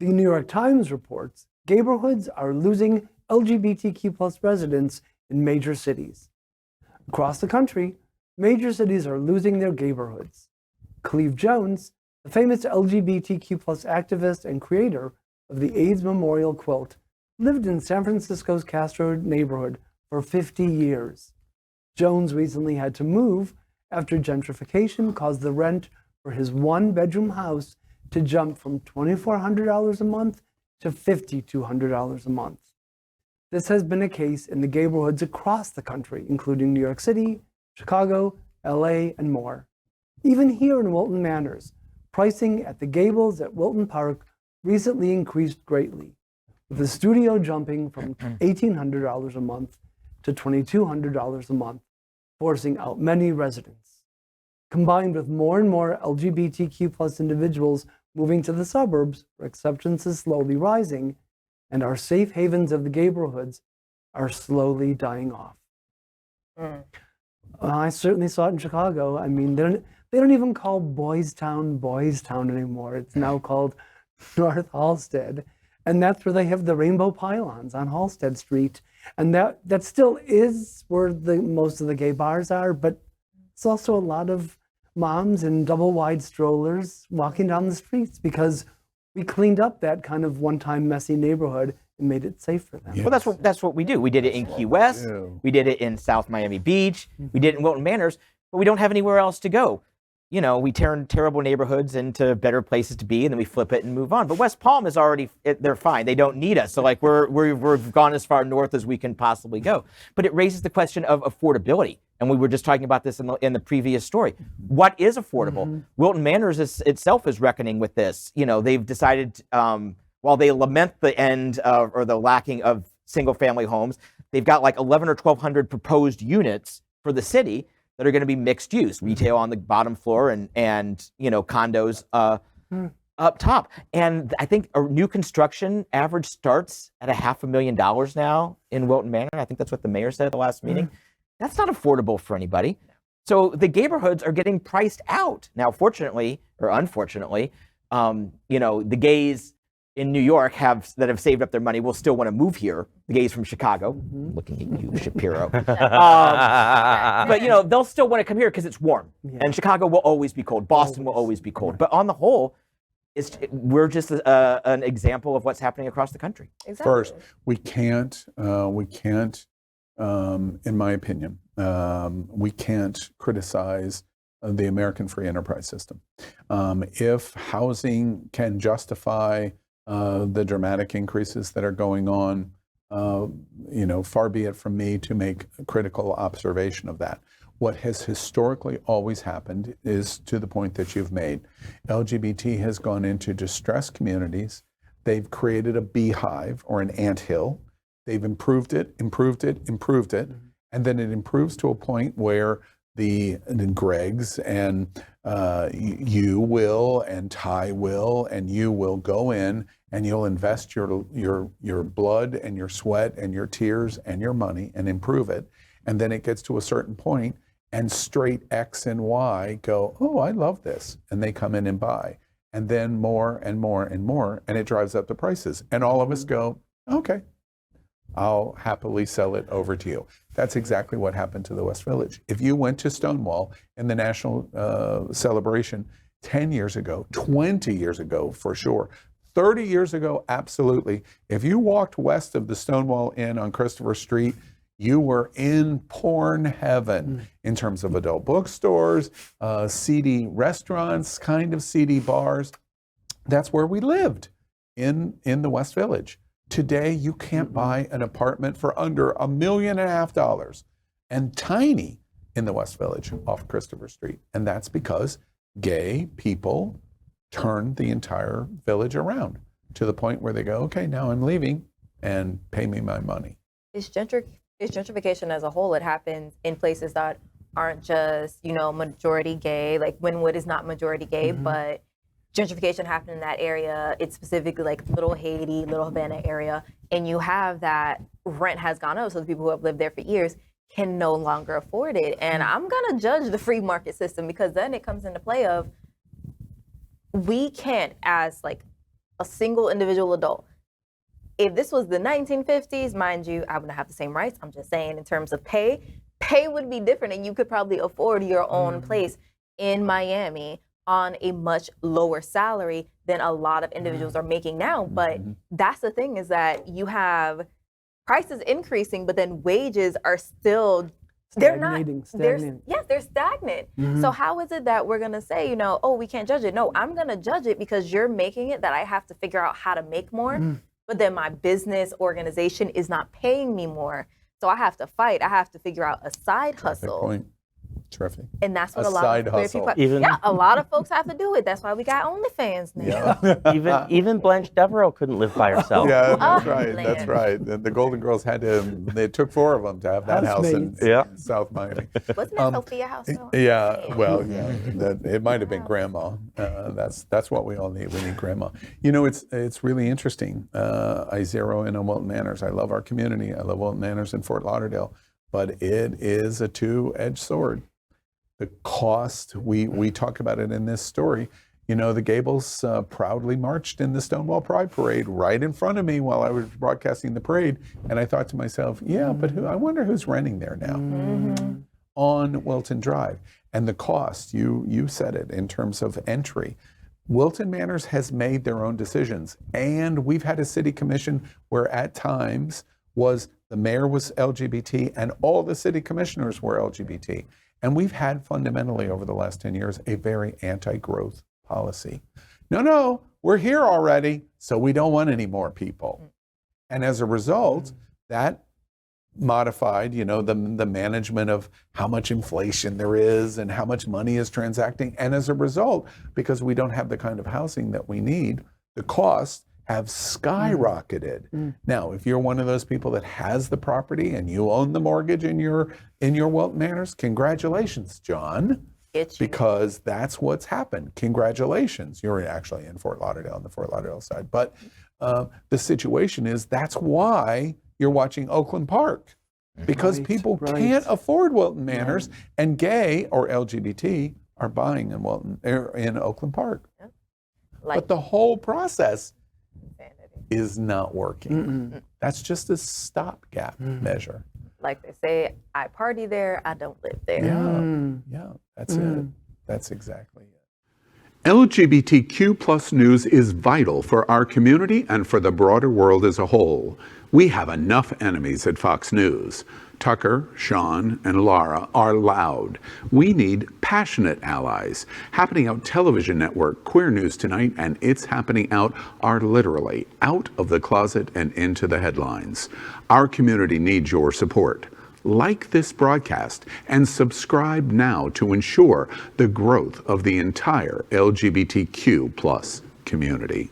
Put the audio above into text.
The New York Times reports Gayborhoods are losing LGBTQ+ residents in major cities. Across the country, major cities are losing their Gayborhoods. Cleve Jones, the famous LGBTQ+ activist and creator of the AIDS Memorial Quilt, lived in San Francisco's Castro neighborhood for 50 years. Jones recently had to move after gentrification caused the rent for his one-bedroom house to jump from $2,400 a month to $5,200 a month. This has been a case in the Gayborhoods across the country, including New York City, Chicago, LA, and more. Even here in Wilton Manors, pricing at the Gables at Wilton Park recently increased greatly, with the studio jumping from $1,800 a month to $2,200 a month, forcing out many residents. Combined with more and more LGBTQ+ individuals moving to the suburbs, where acceptance is slowly rising, and our safe havens of the Gayborhoods are slowly dying off. I certainly saw it in Chicago. I mean, they don't even call Boys Town anymore. It's now called North Halsted. And that's where they have the rainbow pylons on Halsted Street. And that still is where most of the gay bars are, but it's also a lot of moms in double wide strollers walking down the streets because we cleaned up that kind of one-time messy neighborhood and made it safe for them. Yes. Well, that's what we do. We did it in Key West. We did it in South Miami Beach. We did it in Wilton Manors, but we don't have anywhere else to go. You know, we turn terrible neighborhoods into better places to be, and then we flip it and move on. But West Palm is already, they're fine. They don't need us. So like we've gone as far north as we can possibly go. But it raises the question of affordability. And we were just talking about this in the previous story. What is affordable? Wilton Manors itself is reckoning with this. You know, they've decided, while they lament the end or the lacking of single family homes, they've got like 1,100 or 1,200 proposed units for the city that are going to be mixed use, retail on the bottom floor and you know, condos up top. And I think a new construction average starts at $500,000 now in Wilton Manor. I think that's what the mayor said at the last meeting. That's not affordable for anybody. So the Gayborhoods are getting priced out. Now, fortunately or unfortunately, you know, the gays in New York that have saved up their money will still want to move here. The gays from Chicago, looking at you, Shapiro. But you know, they'll still want to come here because it's warm. And Chicago will always be cold. Boston will always be cold. But on the whole, we're just an example of what's happening across the country. Exactly. First, we can't, in my opinion, we can't criticize the American free enterprise system. If housing can justify the dramatic increases that are going on, you know, far be it from me to make a critical observation of that. What has historically always happened is to the point that you've made. LGBT has gone into distressed communities. They've created a beehive or an anthill. They've improved it, and then it improves to a point where the Gregs and you will and Ty will and you will go in and you'll invest your blood and your sweat and your tears and your money and improve it. And then it gets to a certain point and straight X and Y go, oh, I love this. And they come in and buy. And then more and more and more, and it drives up the prices. And all of us go, okay, I'll happily sell it over to you. That's exactly what happened to the West Village. If you went to Stonewall in the national celebration 10 years ago, 20 years ago for sure, 30 years ago, absolutely. If you walked west of the Stonewall Inn on Christopher Street, you were in porn heaven in terms of adult bookstores, seedy restaurants, kind of seedy bars. That's where we lived in the West Village. Today, you can't buy an apartment for under $1.5 million and tiny in the West Village off Christopher Street. And that's because gay people turned the entire village around to the point where they go, okay, now I'm leaving and pay me my money. It's gentrification as a whole. It happens in places that aren't just, you know, majority gay, like Wynwood is not majority gay, but gentrification happened in that area. It's specifically like Little Haiti, Little Havana area. And you have that rent has gone up. So the people who have lived there for years can no longer afford it. And I'm going to judge the free market system because then it comes into play of we can't, as like a single individual adult. If this was the 1950s, mind you, I wouldn't have the same rights. I'm just saying in terms of pay would be different, and you could probably afford your own place in Miami on a much lower salary than a lot of individuals are making now. But that's the thing, is that you have prices increasing, but then wages are still Stagnating. they're stagnant. So how is it that we're gonna say, you know, oh, we can't judge it? No, I'm gonna judge it because you're making it that I have to figure out how to make more, but then my business organization is not paying me more. So I have to fight. I have to figure out a side hustle. Point. Terrific. And that's what A a lot side of queer hustle. people, yeah, a lot of folks have to do it. That's why we got OnlyFans now. Yeah. Even Blanche Devereaux couldn't live by herself. Yeah, that's Oh, right. man. That's right. The Golden Girls had to. They took 4 of them to have that house in Housemates. South Miami. Wasn't that Sophia House? though? Yeah, well, yeah, it might have been grandma. That's what we all need. We need grandma. You know, it's really interesting. I zero in on Wilton Manors. I love our community. I love Wilton Manors in Fort Lauderdale, but it is a two-edged sword. The cost, we talk about it in this story. You know, the Gables proudly marched in the Stonewall Pride Parade right in front of me while I was broadcasting the parade, and I thought to myself, yeah, but I wonder who's renting there now on Wilton Drive. And the cost, you said it in terms of entry. Wilton Manors has made their own decisions, and we've had a city commission where at times the mayor was LGBT and all the city commissioners were LGBT. And we've had fundamentally over the last 10 years a very anti-growth policy. No, we're here already, so we don't want any more people. And as a result, that modified, you know, the management of how much inflation there is and how much money is transacting. And as a result, because we don't have the kind of housing that we need, the costs have skyrocketed. Now, if you're one of those people that has the property and you own the mortgage in your Wilton Manors, congratulations, John, because that's what's happened. Congratulations. You're actually in Fort Lauderdale on the Fort Lauderdale side. But the situation is that's why you're watching Oakland Park, because people can't afford Wilton Manors, and gay or LGBT are buying in Oakland Park. But the whole process is not working. That's just a stopgap measure. Like they say, I party there, I don't live there. Yeah, that's it. That's exactly it. LGBTQ plus news is vital for our community and for the broader world as a whole. We have enough enemies at Fox News. Tucker, Sean, and Laura are loud. We need passionate allies. Happening Out Television Network, Queer News Tonight, and It's Happening Out are literally out of the closet and into the headlines. Our community needs your support. Like this broadcast and subscribe now to ensure the growth of the entire LGBTQ plus community.